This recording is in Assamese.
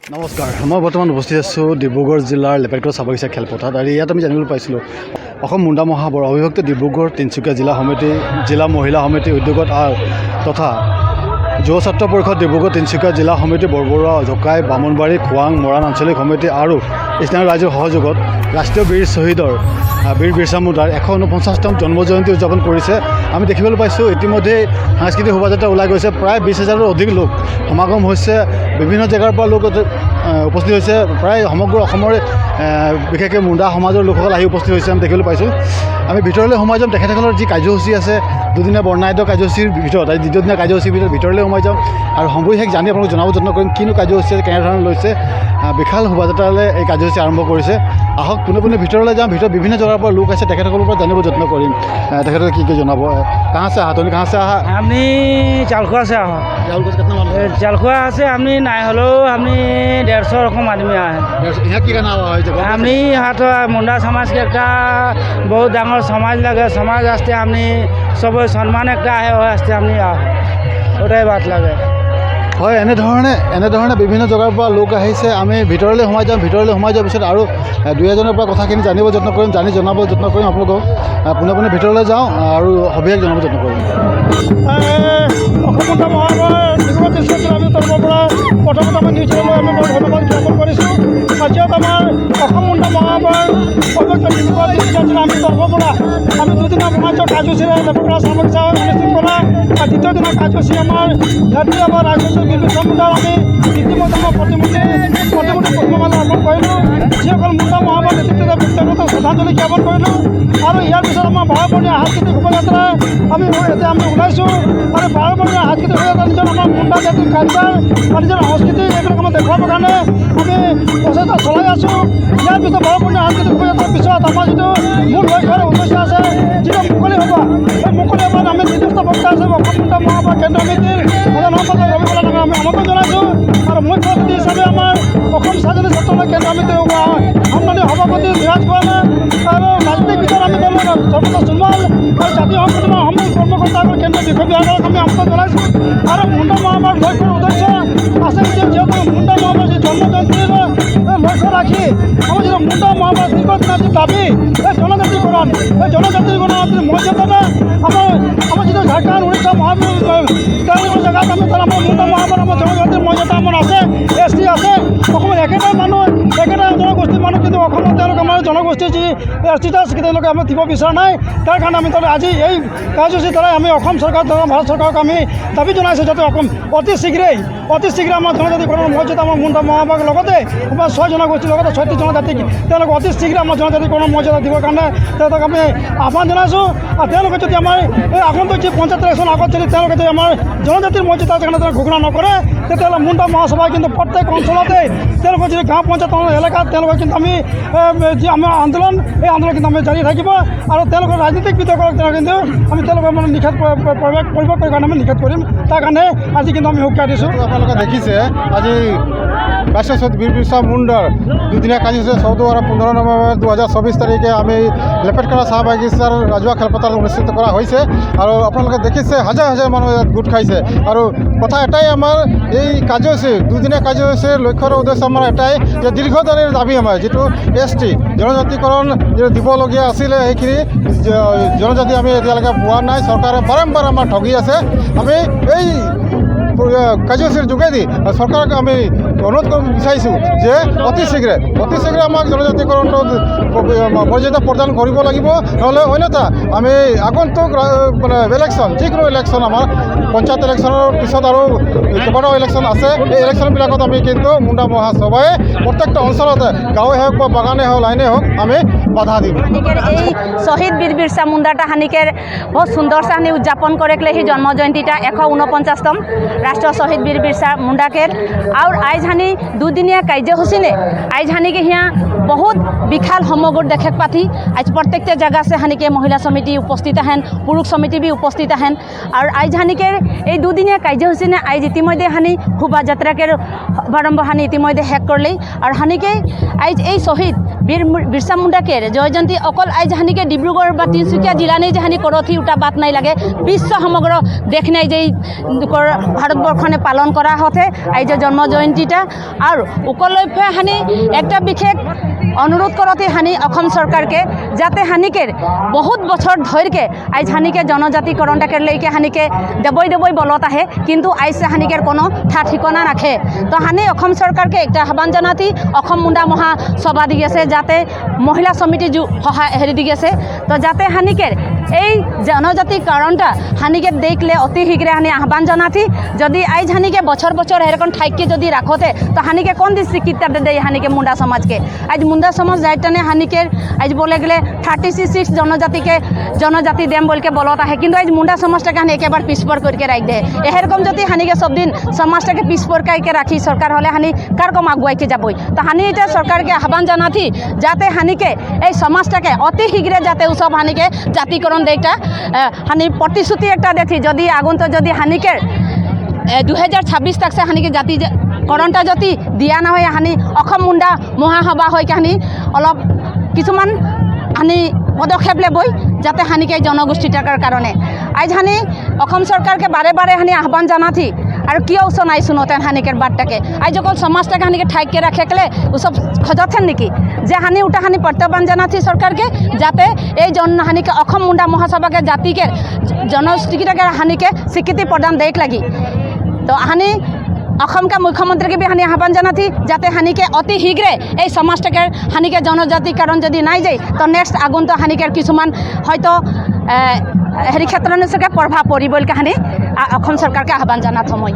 নমস্কাৰ, মই বৰ্তমান উপস্থিত আছোঁ ডিব্ৰুগড় জিলাৰ লেপেটকটা চাহ বাগিচা খেলপথাৰত। আৰু ইয়াত আমি জানিবলৈ পাইছিলোঁ অসম মুণ্ডা মহাসভাৰ অবিভক্ত ডিব্ৰুগড় তিনিচুকীয়া জিলা সমিতি, জিলা মহিলা সমিতি উদ্যোগত তথা যুৱ ছাত্ৰ পৰিষদ ডিব্ৰুগড় তিনিচুকীয়া জিলা সমিতি, বৰবৰুৱা, জকাই, বামুণবাৰী, খোৱাং, মৰাণ আঞ্চলিক সমিতি আৰু স্থানীয় ৰাইজৰ সহযোগত ৰাষ্ট্ৰীয় বীৰ শ্বহীদৰ বীৰ বিৰছা মুণ্ডাৰ 149তম জন্ম জয়ন্তী উদযাপন কৰিছে। আমি দেখিবলৈ পাইছোঁ ইতিমধ্যে সাংস্কৃতিক শোভাযাত্ৰা ওলাই গৈছে। প্ৰায় 20,000ৰো অধিক লোক সমাগম হৈছে। বিভিন্ন জেগাৰ পৰা লোক উপস্থিত হৈছে। প্ৰায় সমগ্ৰ অসমৰে বিশেষকৈ মুণ্ডা সমাজৰ লোকসকল আহি উপস্থিত হৈছে আমি দেখিবলৈ পাইছোঁ। আমি ভিতৰলৈ সোমাই যাম। তেখেতসকলৰ যি কাৰ্যসূচী আছে, দুদিনীয়া বৰ্ণাঢ্য কাৰ্যসূচীৰ ভিতৰত আজি দ্বিতীয়দিনীয়া কাৰ্যসূচীৰ ভিতৰলৈ সোমাই যাম আৰু সবিশেষ জানি আপোনালোকক জনাব যত্ন কৰিম কিনো কাৰ্যসূচী কেনেধৰণে লৈছে। বিশাল শোভাযাত্ৰালৈ এই কাৰ্যসূচী আৰম্ভ কৰিছে। আহক পোনে পোনে ভিতৰলৈ যাম। ভিতৰত বিভিন্ন জেগাৰ পৰা লোক আছে, তেখেতসকলৰ পৰা জানিব যত্ন কৰিম তেখেতসকলে কি জনাব। কাहाँ से आहा? তুমি কাहाँ से आहा? আপনি চালখোয়া से आहा? চালখোয়া আছে। আপনি নাই হলেও আপনি 150 रकम आदमी आए। यहाँ की नाम আপনি হাত মুন্ডা সমাজকে একটা বহুত ডাঙর সমাজ লাগে। সমাজ আসতে আপনি সবই সম্মান একটা আহে আসতে আপনি ওটাই বাত লাগে। হয়, এনেধৰণে বিভিন্ন জেগাৰ পৰা লোক আহিছে। আমি ভিতৰলৈ সোমাই যাম। ভিতৰলৈ সোমাই যোৱাৰ পিছত আৰু দুই এজনৰ পৰা কথাখিনি জানিব যত্ন কৰিম, জনাব যত্ন কৰিম আপোনালোকক। পোনে পোনে ভিতৰলৈ যাওঁ আৰু সবিশেষ জনাব যত্ন কৰিম। অসম মুণ্ডা মহাসভাৰ ডিব্ৰুগড় তিনিচুকীয়া জিলা তৰফৰ পৰা প্ৰথমতে আমি নিউজলৈ আমি বৰ ধন্যবাদ জ্ঞাপন কৰিছোঁ। যিহেতু আমাৰ অসম মুণ্ডা মহাসভাৰ অবিভক্ত ডিব্ৰুগড় তিনিচুকীয়া জিলা আমি তৰফৰ পৰা আমি দুদিনীয়া বৰ্ণাঢ্য কাৰ্যসূচীৰে লেপেটকটা চাহ বাগিচা অনুষ্ঠিত কৰা। দ্বিতীয় দিনৰ কাৰ্যসূচী আমাৰ জাতীয় বা ৰাজস্ব বীৰ বিৰছা মুণ্ডাৰ আমি ইতিমধ্যে আমাৰ প্ৰতিমূৰ্তি পুষ্পমালা অৰ্পণ কৰিলোঁ। যিসকল মুণ্ডা মহাসভাৰ নেতৃত্বত ব্যক্তিগত শ্ৰদ্ধাঞ্জলি জ্ঞাপন কৰিলোঁ। আৰু ইয়াৰ পিছত আমাৰ 12বৰ্ণীয়া সাংস্কৃতিক শোভাযাত্ৰা আমি ওলাইছোঁ। আৰু 12বৰ্ণীয়া সাংস্কৃতিক শোভাযাত্ৰা নিজৰ আমাৰ মুণ্ডা জাতিৰ কালচাৰ বা নিজৰ সংস্কৃতি এইবিলাক আমাৰ দেখুৱাবৰ কাৰণে আমি প্ৰচেষ্টা চলাই আছোঁ। ইয়াৰ পিছত 12বৰ্ণীয়া সাংস্কৃতিক শোভাযাত্ৰাৰ পিছত আমাৰ যিটো মূল লক্ষ্য আৰু উদ্দেশ্য আছে, যিটো মুকলি সভা, সেই মুকলি সভাত আমি নিৰ্দিষ্ট বক্তা আছে অসম মুণ্ডা মহাসভাৰ কেন্দ্ৰ সমিতিৰ ৰবিকলা ডাঙৰ আমি আমন্ত্ৰণ জনাইছোঁ। আৰু মুখ্য অতিথি হিচাপে আমাৰ অসম স্বাধীনতা ছাত্ৰসংঘ কেন্দ্ৰ সমিতিৰ সন্মানীয় সভাপতি ধীৰাজ খোৱানা আৰু ৰাজনৈতিক বিষয়ত আমি সৰ্বত্ৰ সোণোৱাল আৰু জাতীয় সংগঠনৰ সমূহ কৰ্মকৰ্তাসকল কেন্দ্ৰীয় বিষয় বিভাগক আমি আমন্ত্ৰণ জনাইছোঁ। আৰু মুণ্ডা মহাসভাৰ লক্ষ্যৰ উদ্দেশ্য আছে যে যিহেতু মুণ্ডা মহাসভাৰ যি জন্ম জয়ন্তীৰ লক্ষ্য ৰাখি আমাৰ যিটো মুণ্ডা মহাসভাৰ দীৰ্ঘদিনৰ যি দাবী, এই জনজাতিকৰণ, এই জনজাতিকৰণৰ মৰ্যাদাটা আমাৰ যিটো ঝাৰখণ্ড, উৰিষ্যা, তেওঁলোকৰ জেগাত আমি তাৰ আমাৰ মুণ্ডা মহাসভাৰ আমাৰ জনজাতিৰ মৰ্যাদা আমাৰ আছে, ST আছে। অসমত একেটা মানুহ, একেটা জনগোষ্ঠীৰ মানুহ, কিন্তু অসমত তেওঁলোক আমাৰ জনগোষ্ঠীৰ যি ST আছে তেওঁলোকে আমি দিব বিচৰা নাই। তাৰ কাৰণে আমি আজি এই কাৰ্যসূচীৰ দ্বাৰাই আমি অসম চৰকাৰ তথা ভাৰত চৰকাৰক আমি দাবী জনাইছোঁ যাতে অতি শীঘ্ৰে আমাৰ জনজাতিকৰণৰ মৰ্যাদা আমাৰ মুণ্ডা মহাসভাৰ লগতে আমাৰ 6 জনগোষ্ঠীৰ লগতে 36 জনজাতিক তেওঁলোকে অতি শীঘ্ৰে আমাৰ জনজাতিকৰণৰ মৰ্যাদা দিবৰ কাৰণে তেওঁলোকক আমি আহ্বান জনাইছোঁ। আৰু তেওঁলোকে যদি আমাৰ এই আগন্তুক যি পঞ্চায়ত ইলেকশ্যন আগত যদি তেওঁলোকে যদি আমাৰ জনজাতিৰ মৰ্যাদা যেনে ঘোষণা নকৰে, তেতিয়াহ'লে মুণ্ডা মহাসভাই কিন্তু প্ৰত্যেক অঞ্চলতে তেওঁলোকৰ যি গাঁও পঞ্চায়ত এলেকাত তেওঁলোকৰ কিন্তু আমি যি আমাৰ আন্দোলন, এই আন্দোলন কিন্তু আমি জাৰি থাকিব। আৰু তেওঁলোকৰ ৰাজনীতিক বিতৰ্কক কিন্তু আমি তেওঁলোকৰ মানে নিষেধ প্ৰয়োগ কৰি কাৰণে আমি নিষেধ কৰিম। তাৰ কাৰণে আজি কিন্তু আমি সুৰক্ষা দিছোঁ। আপোনালোকে দেখিছে আজি ৰাষ্ট্ৰীয় শ্বহীদ বীৰ বিৰছা মুণ্ডাৰ দুদিনীয়া কাৰ্যসূচী 14 আৰু 15 নৱেম্বৰ 2024 তাৰিখে আমি লেপেটকটা চাহ বাগিচাৰ ৰাজহুৱা খেলপথাৰত অনুষ্ঠিত কৰা হৈছে। আৰু আপোনালোকে দেখিছে হাজাৰ হাজাৰ মানুহ ইয়াত গোট খাইছে। আৰু কথা এটাই, আমাৰ এই কাৰ্যসূচী দুদিনীয়া কাৰ্যসূচীৰ লক্ষ্যৰ উদ্দেশ্য আমাৰ এটাই যে দীৰ্ঘদিনৰ দাবী আমাৰ যিটো ST জনজাতিকৰণ যিটো দিবলগীয়া আছিলে, সেইখিনি জনজাতি আমি এতিয়ালৈকে পোৱা নাই। চৰকাৰে বাৰম্বাৰ আমাৰ ঠগি আছে। আমি এই কাৰ্যসূচীৰ যোগেদি চৰকাৰক আমি অনুৰোধ কৰিব বিচাৰিছোঁ যে অতি শীঘ্ৰে আমাক জনজাতিকৰণটো মৰ্যাদা প্ৰদান কৰিব লাগিব। নহ'লে অন্যথা আমি আগন্তুক মানে ইলেকশ্যন, যিকোনো ইলেকশ্যন আমাৰ পঞ্চায়ত ইলেকশ্যনৰ পিছত আৰু কেইবাটাও ইলেকশ্যন আছে। এই ইলেকশ্যনবিলাকত আমি কিন্তু মুণ্ডা মহাসভাই প্ৰত্যেকটা অঞ্চলতে গাঁৱে হওক বা বাগানে হওক লাইনে হওক আমি বাধা দিম। হানিকের এই শহীদ বীর বিরসা মুন্ডাটা হানিকের বহু সুন্দর সে হানি উদযাপন করেকলে হি জন্ম জয়ন্তীটা 149তম রাষ্ট্র শহীদ বীর বিরসা মুন্ডাকের আর আইজ হানি দুদিনিয়া কার্যসূচীনে আইজ হানিকে হিয়া বহুত বিশাল সমগর দেখে পাতি আজ প্রত্যেকটা জায়গা সে হানিকে মহিলা সমিতি উপস্থিত আহেন, পুরুষ সমিতি বি উপস্থিত আহেন। আর আইজ হানিকের এই দুদিনিয়া কার্যসূচীনে আইজ ইতিমধ্যে হানি শোভাযাত্রাকের শুভারম্ভ হানি ইতিমধ্যে শেষ করলেই। আর হানিকে আইজ এই শহীদ বীর বিরসা মুন্ডাকের জয়জয়ন্তী অকল আইজ হানিকে ডিব্ৰুগড় বা তিনিচুকীয়া জিলা নেই যে হানি করথি উঠা বাত নাই লাগে, বিশ্ব সমগ্র দেশ নাই যে ভারতবর্ষনে পালন করা হতে আইজ জন্ম জয়ন্তীটা। আর উপলক্ষে হানি একটা বিশেষ অনুরোধ করতে হানি অসম সরকারকে যাতে হানিকের বহুত বছর ধরকে আইজ হানিকে জনজাতিকরণটাকে লেকে হানিকে দেবই বলত আহে, কিন্তু আইজ হানিকের কোনো ঠা ঠিকনা রাখে। তো হানি অসম সরকারকে একটা আহ্বান জানাতি অসম মুন্ডা মহাসভা দি গেছে যাতে মহিলা সমিতি সহায় হেৰি দি গেছে। তো যাতে হানিকের এই জনজাতিকরণটা হানিকে দেখলে অতি শীঘ্রে হানি আহ্বান জানাতি যদি আইজ হানিকে বছর বছর এরকম ঠাইকে যদি রাখতে তো হানিকে কোন দিন স্বীকৃতি দেয় হানিকে মুন্ডা সমাজকে। আজ মুন্ডা সমাজ যাইটানে হানিকের আজ বলে গেলে 36 জনজাতিকে জনজাতি দেম বলকে বলত আহে, কিন্তু আজ মুন্ডা সমাজটাকে হানি একেবারে পিছপর করকে রাখ দেয়। এরকম যদি হানিকে সব দিন সমাজটাকে পিছপর কাইকে রাখি সরকার হলে হানি কার কম আগুয়াইকে যাবই। তো হানি এটা সরকারকে আহ্বান জানাতি যাতে হানিকে এই সমাজটাকে অতি শীঘ্রে যাতে উৎসব হানিকে জাতিকরণ দেয়টা হানি প্রতিশ্রুতি একটা দেখি যদি আগন্ত যদি হানিকের 2026 तक से हानि के জাতিকৰণটা যদি দিয়া না হয় হানি অসম মুন্ডা মহাসভা হয় হানি অলপ কিছুমান হানি পদক্ষেপ লবই যাতে হানিকে জনগোষ্ঠীটার কারণে। আজ হানি অসম সরকারকে বারে বারে হানি আহ্বান জানাতি আর কিয় নাই শুনতেন হানিকের বার্তাকে। আজ যখন সমাজটাকে হানিকে ঠাইকে রাখেকলে ওসব খোঁজতেন নাকি যে হানি উঠা হানি প্রত্যাহ্বান জানাতি সরকারকে যাতে এই হানিকে অসম মুন্ডা মহাসভাকে জাতিকে জনগোষ্ঠীটাকে হানিকে স্বীকৃতি প্রদান দেখ লাগি। তো হানি অসম কা মুখ্যমন্ত্রীকে বি হানি আহ্বান জানাতি যাতে হানিকে অতি শীঘ্রে এই সমাজটাকে হানিকে জনজাতিকরণ যদি নাই যায় তো নেক্সট আগন্ত হানিকের কিছুমান হয়তো হেৰি ক্ষেত্ৰত প্ৰভাৱ পৰিব বুলি হানি অসম চৰকাৰকে আহ্বান জনাত সময়।